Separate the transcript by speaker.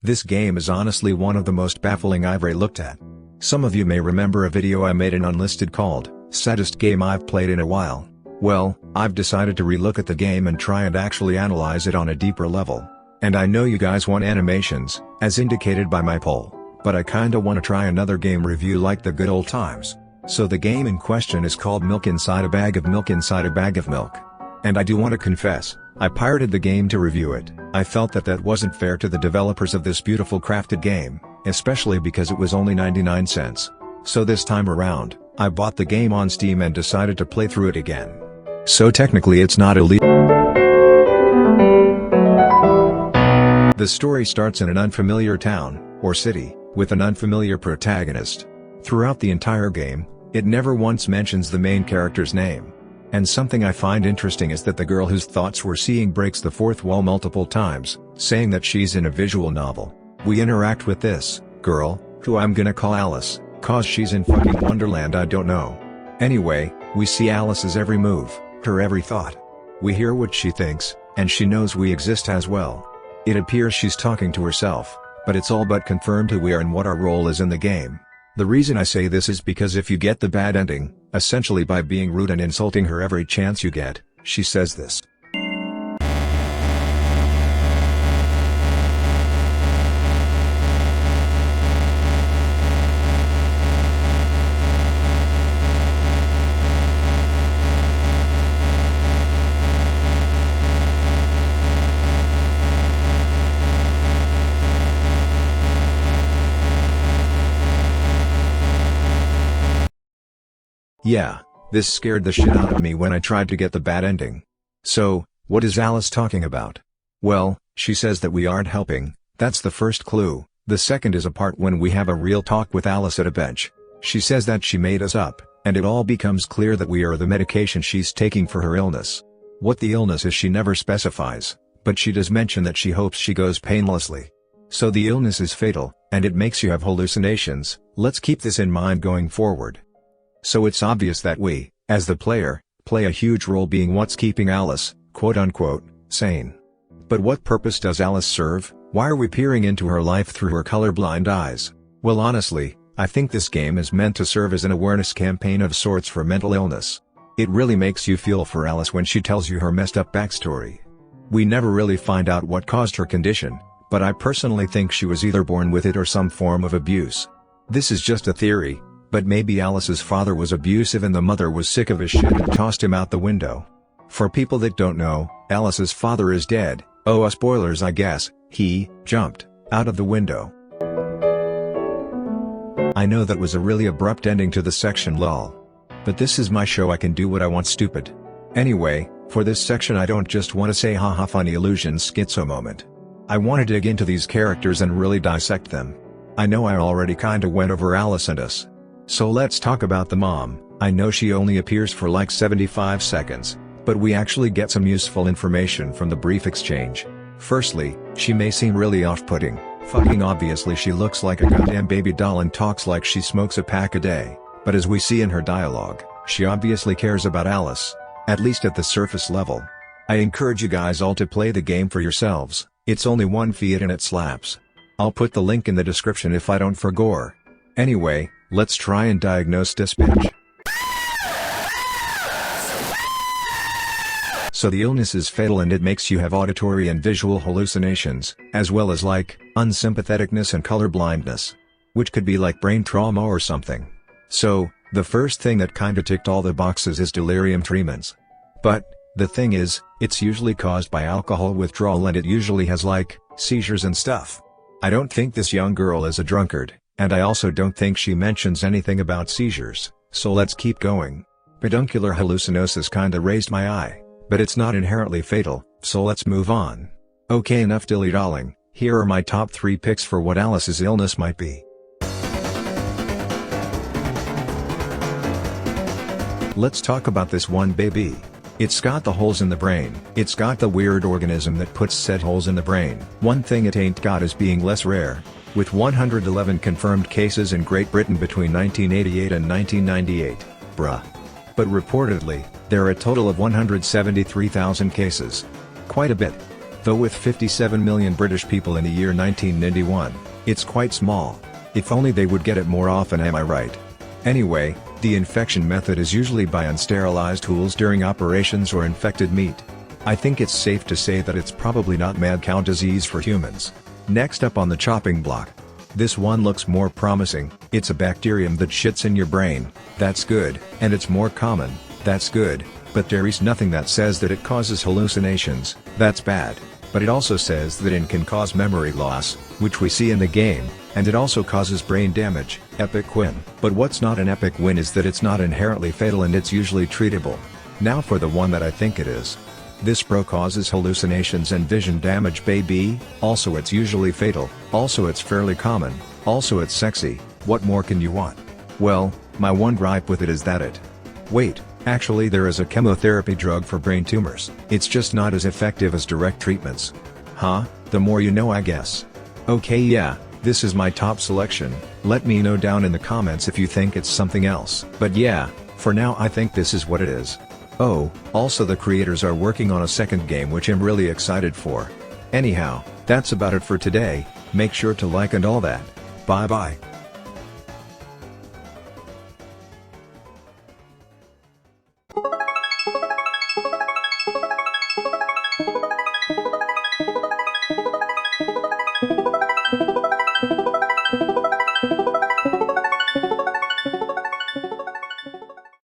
Speaker 1: This game is honestly one of the most baffling I've ever looked at. Some of you may remember a video I made in Unlisted called, Saddest Game I've Played in a While. Well, I've decided to relook at the game and try and actually analyze it on a deeper level. And I know you guys want animations, as indicated by my poll, but I kinda wanna try another game review like the good old times. So the game in question is called Milk Inside a Bag of Milk Inside a Bag of Milk. And I do want to confess, I pirated the game to review it. I felt that wasn't fair to the developers of this beautiful crafted game, especially because it was only 99 cents. So this time around, I bought the game on Steam and decided to play through it again. So technically it's not illegal. The story starts in an unfamiliar town, or city, with an unfamiliar protagonist. Throughout the entire game, it never once mentions the main character's name. And something I find interesting is that the girl whose thoughts we're seeing breaks the fourth wall multiple times, saying that she's in a visual novel. We interact with this girl, who I'm gonna call Alice, cause she's in fucking Wonderland I don't know. Anyway, we see Alice's every move, her every thought. We hear what she thinks, and she knows we exist as well. It appears she's talking to herself, but it's all but confirmed who we are and what our role is in the game. The reason I say this is because if you get the bad ending, essentially by being rude and insulting her every chance you get, she says this. Yeah, this scared the shit out of me when I tried to get the bad ending. So, what is Alice talking about? Well, she says that we aren't helping. That's the first clue. The second is a part when we have a real talk with Alice at a bench. She says that she made us up, and it all becomes clear that we are the medication she's taking for her illness. What the illness is she never specifies, but she does mention that she hopes she goes painlessly. So the illness is fatal, and it makes you have hallucinations. Let's keep this in mind going forward. So it's obvious that we, as the player, play a huge role being what's keeping Alice, quote-unquote, sane. But what purpose does Alice serve? Why are we peering into her life through her colorblind eyes? Well, honestly, I think this game is meant to serve as an awareness campaign of sorts for mental illness. It really makes you feel for Alice when she tells you her messed up backstory. We never really find out what caused her condition, but I personally think she was either born with it or some form of abuse. This is just a theory, but maybe Alice's father was abusive and the mother was sick of his shit and tossed him out the window. For people that don't know, Alice's father is dead. Oh, spoilers I guess, he jumped out of the window. I know that was a really abrupt ending to the section lol. But this is my show, I can do what I want stupid. Anyway, for this section I don't just want to say haha funny illusions schizo moment. I want to dig into these characters and really dissect them. I know I already kinda went over Alice and us. So let's talk about the mom. I know she only appears for like 75 seconds, but we actually get some useful information from the brief exchange. Firstly, she may seem really off-putting. Fucking obviously she looks like a goddamn baby doll and talks like she smokes a pack a day, but as we see in her dialogue, she obviously cares about Alice, at least at the surface level. I encourage you guys all to play the game for yourselves. It's only one fiat and it slaps. I'll put the link in the description if I don't forgore. Anyway, let's try and diagnose this bitch. So the illness is fatal and it makes you have auditory and visual hallucinations, as well as like, unsympatheticness and colorblindness. Which could be like brain trauma or something. So, the first thing that kinda ticked all the boxes is delirium tremens. But, the thing is, it's usually caused by alcohol withdrawal and it usually has like, seizures and stuff. I don't think this young girl is a drunkard. And I also don't think she mentions anything about seizures, so let's keep going. Peduncular hallucinosis kinda raised my eye, but it's not inherently fatal, so let's move on. Okay, enough dilly-dalling, here are my top 3 picks for what Alice's illness might be. Let's talk about this one baby. It's got the holes in the brain. It's got the weird organism that puts said holes in the brain. One thing it ain't got is being less rare. With 111 confirmed cases in Great Britain between 1988 and 1998. Bruh. But reportedly, there are a total of 173,000 cases. Quite a bit. Though with 57 million British people in the year 1991, it's quite small. If only they would get it more often, am I right? Anyway, the infection method is usually by unsterilized tools during operations or infected meat. I think it's safe to say that it's probably not mad cow disease for humans. Next up on the chopping block. This one looks more promising. It's a bacterium that shits in your brain. That's good, and it's more common. That's good, but there is nothing that says that it causes hallucinations. That's bad. But it also says that it can cause memory loss, which we see in the game, and it also causes brain damage. Epic win. But what's not an epic win is that it's not inherently fatal and it's usually treatable. Now for the one that I think it is. This bro causes hallucinations and vision damage, baby. Also it's usually fatal. Also it's fairly common. Also it's sexy. What more can you want? Well, my one gripe with it is that it. Wait, actually there is a chemotherapy drug for brain tumors. It's just not as effective as direct treatments. Huh? The more you know, I guess. Okay, yeah, this is my top selection. Let me know down in the comments if you think it's something else. But yeah, for now I think this is what it is. Oh, also the creators are working on a second game which I'm really excited for. Anyhow, that's about it for today. Make sure to like and all that. Bye bye.